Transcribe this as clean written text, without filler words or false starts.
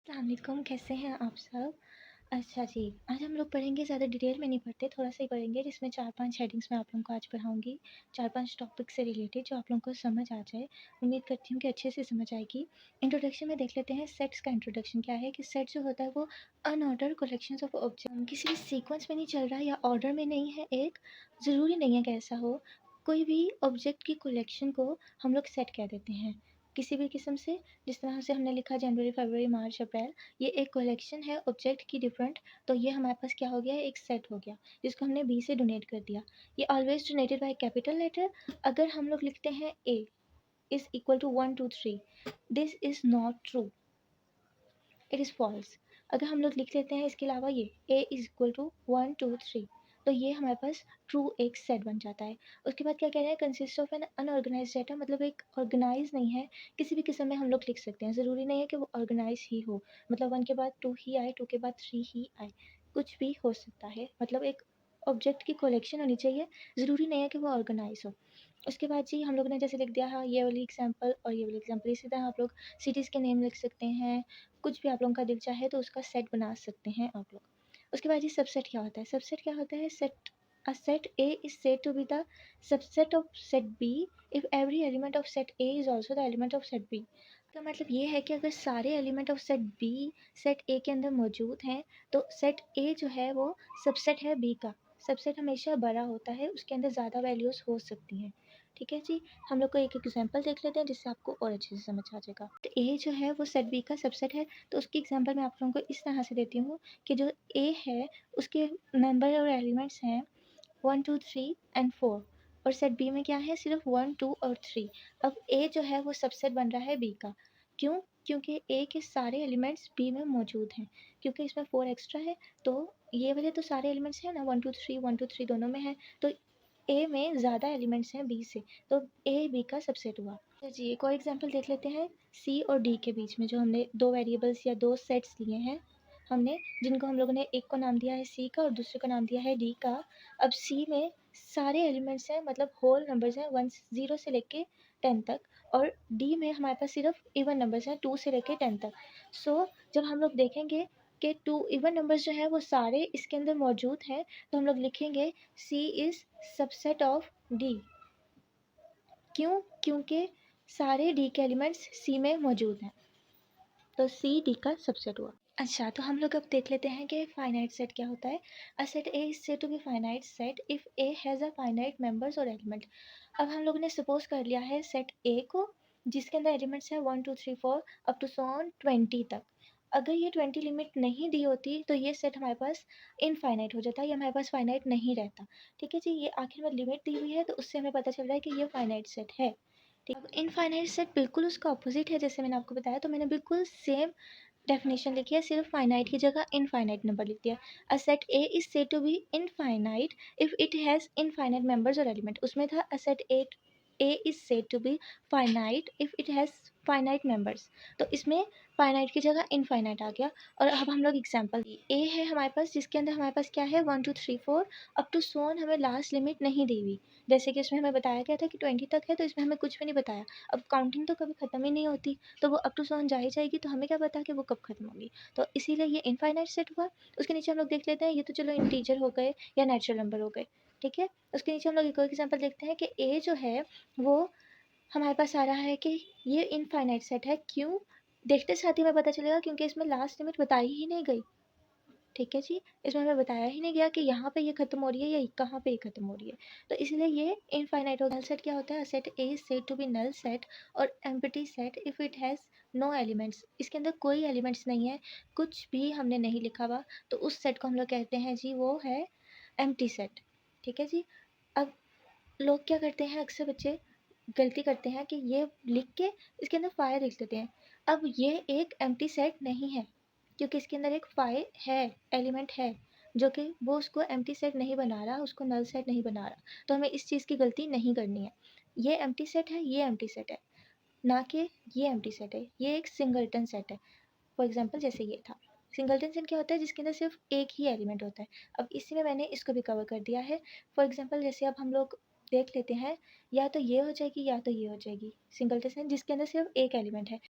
अस्सलाम वालेकुम, कैसे हैं आप सब? अच्छा जी, आज हम लोग पढ़ेंगे, ज़्यादा डिटेल में नहीं पढ़ते, थोड़ा-सा ही पढ़ेंगे जिसमें 4-5 हेडिंग्स मैं आप लोगों को आज पढ़ाऊँगी। 4-5 टॉपिक से रिलेटेड जो आप लोगों को समझ आ जाए। उम्मीद करती हूँ कि अच्छे से समझ आएगी। इंट्रोडक्शन में देख लेते हैं सेट्स का इंट्रोडक्शन क्या है कि सेट जो होता है वो अनऑर्डर्ड कलेक्शंस ऑफ ऑब्जेक्ट किसी भी सीक्वेंस में नहीं चल रहा है या ऑर्डर में नहीं है एक, ज़रूरी नहीं है कि ऐसा हो। कोई भी ऑब्जेक्ट की कलेक्शन को हम लोग सेट कह देते हैं। किसी भी किस्म से, जिस तरह से हमने लिखा जनवरी, फरवरी, मार्च, अप्रैल, ये एक कलेक्शन है ऑब्जेक्ट की डिफरेंट, तो ये हमारे पास क्या हो गया, एक सेट हो गया जिसको हमने बी से डोनेट कर दिया। ये always donated by capital letter. अगर हम लोग लिखते हैं A is equal to 1 2 3, this is not true, it is false. अगर हम लोग लिख लेते हैं इसके अलावा ये ए इज इक्वल टू 1 2 3, तो ये हमारे पास ट्रू एक सेट बन जाता है। उसके बाद क्या कह रहे हैं, consist of an unorganise data, मतलब एक ऑर्गेनाइज नहीं है। किसी भी किस्म में हम लोग लिख सकते हैं, ज़रूरी नहीं है कि वो ऑर्गेनाइज ही हो। मतलब 1 के बाद 2 ही आए, 2 के बाद 3 ही आए, कुछ भी हो सकता है। मतलब एक ऑब्जेक्ट की कलेक्शन होनी चाहिए, ज़रूरी नहीं है कि वो ऑर्गेनाइज हो। उसके बाद जी हम लोग ने जैसे लिख दिया, हाँ, ये वाली एग्जांपल और ये वाली एग्जांपल, इसी तरह आप लोग सिटीज़ के नेम लिख सकते हैं। कुछ भी आप लोगों का दिल चाहे तो उसका सेट बना सकते हैं आप लोग। उसके बाद ये सबसेट क्या होता है? सबसेट क्या होता है? Set, a set A is said to be the subset of set B if every element of set A is also the element of set B। का मतलब ये है कि अगर सारे element of set B set A के अंदर मौजूद हैं, तो सेट A जो है वो सबसेट है B का। सबसेट हमेशा बड़ा होता है, उसके अंदर ज़्यादा वैल्यूज़ हो सकती हैं। ठीक है जी, हम लोग को एक एग्जांपल देख लेते हैं जिससे आपको और अच्छे से समझ आ जाएगा। तो ए जो है वो सेट बी का सबसेट है, तो उसकी एग्जांपल मैं आप लोगों को इस तरह से देती हूँ कि जो ए है उसके मेंबर और एलिमेंट्स हैं 1 2 3 एंड 4, और सेट बी में क्या है, सिर्फ 1 2 और 3। अब ए जो है वो सबसेट बन रहा है बी का। क्यों? क्योंकि ए के सारे एलिमेंट्स बी में मौजूद हैं। क्योंकि इसमें 4 एक्स्ट्रा है, तो ये वाले तो सारे एलिमेंट्स हैं ना, 1 2 3 दोनों में है, तो ए में ज़्यादा एलिमेंट्स हैं बी से, तो ए बी का सबसेट हुआ। तो जी एक और एग्जांपल देख लेते हैं, सी और डी के बीच में जो हमने दो वेरिएबल्स या दो सेट्स लिए हैं हमने, जिनको हम लोगों ने एक को नाम दिया है सी का और दूसरे को नाम दिया है डी का। अब सी में सारे एलिमेंट्स हैं, मतलब होल नंबर्स हैं 0 से लेके 10 तक, और डी में हमारे पास सिर्फ इवन नंबर्स हैं 2 से लेके 10 तक। सो जब हम लोग देखेंगे कि 2 इवन नंबर्स जो हैं वो सारे इसके अंदर मौजूद हैं, तो हम लोग लिखेंगे सी इज़ सबसेट ऑफ डी। क्यों? क्योंकि सारे डी के एलिमेंट्स सी में मौजूद हैं, तो सी डी का सबसेट हुआ। अच्छा, तो हम लोग अब देख लेते हैं कि फाइनाइट सेट क्या होता है। A set A is said to be finite set if A has a finite members और एलिमेंट। अब हम लोगों ने सपोज कर लिया है सेट ए को, जिसके अंदर एलिमेंट्स हैं 1 2 3 4 अप टू सो ऑन 20 तक। अगर ये 20 लिमिट नहीं दी होती तो ये सेट हमारे पास इनफाइनाइट हो जाता, ये हमारे पास फाइनाइट नहीं रहता। ठीक है जी, ये आखिर में लिमिट दी हुई है, तो उससे हमें पता चल रहा है कि ये फाइनाइट सेट है। ठीक, अब इनफाइनाइट सेट बिल्कुल उसका ऑपोजिट है, जैसे मैंने आपको बताया, तो मैंने बिल्कुल सेम डेफिनेशन लिखी है, सिर्फ फाइनाइट की जगह इनफाइनाइट नंबर लिख दिया। A set A is said to be infinite if it has infinite members और एलिमेंट। उसमें था a set A is said to be finite if it has finite members, तो इसमें फाइनाइट की जगह इनफाइनाइट आ गया। और अब हम लोग एग्जांपल, ए है हमारे पास, जिसके अंदर हमारे पास क्या है 1 2 3 4 अप टू सो ऑन, हमें लास्ट लिमिट नहीं दी हुई। जैसे कि इसमें हमें बताया गया था कि 20 तक है, तो इसमें हमें कुछ भी नहीं बताया। अब काउंटिंग तो कभी ख़त्म ही नहीं होती, तो वो अप टू सो ऑन जा ही जाएगी, तो हमें क्या पता कि वो कब ख़त्म होगी। तो इसीलिए ये इनफाइनाइट सेट हुआ। उसके नीचे हम लोग देख लेते हैं, ये तो चलो इंटीजर हो गए या नेचुरल नंबर हो गए। ठीक है, उसके नीचे हम लोग एक और एग्जांपल देखते हैं कि ए जो है वो हमारे पास आ रहा है कि ये इनफाइनाइट सेट है। क्यों? देखते साथ ही हमें पता चलेगा, क्योंकि इसमें लास्ट लिमिट बताई ही नहीं गई। ठीक है जी, इसमें हमें बताया ही नहीं गया कि यहाँ पे ये खत्म हो रही है या कहाँ पे ये खत्म हो रही है, तो इसलिए ये इनफाइनाइट हो गया। नल सेट क्या होता है? Set A is said to be null set और empty set if it has no elements. इसके अंदर कोई एलिमेंट्स नहीं है, कुछ भी हमने नहीं लिखा हुआ, तो उस सेट को हम लोग कहते हैं जी वो है एम्प्टी सेट। ठीक है जी, अब लोग क्या करते हैं, अक्सर बच्चे गलती करते हैं कि ये लिख के इसके अंदर फायर लिख देते हैं। अब ये एक एम्प्टी सेट नहीं है, क्योंकि इसके अंदर एक फायर है, एलिमेंट है, जो कि वो उसको एम्प्टी सेट नहीं बना रहा, उसको नल सेट नहीं बना रहा। तो हमें इस चीज़ की गलती नहीं करनी है। ये एम्प्टी सेट है, ये एम्प्टी सेट है, ना कि ये एम्प्टी सेट है। ये एक सिंगलटन सेट है। फॉर एग्जाम्पल जैसे ये था, सिंगलटन सेट क्या होता है? जिसके अंदर सिर्फ एक ही एलिमेंट होता है। अब इसी में मैंने इसको भी कवर कर दिया है। फॉर एग्जाम्पल जैसे अब हम लोग देख लेते हैं, या तो ये हो जाएगी या तो ये हो जाएगी सिंगलटन सेट जिसके अंदर सिर्फ एक एलिमेंट है।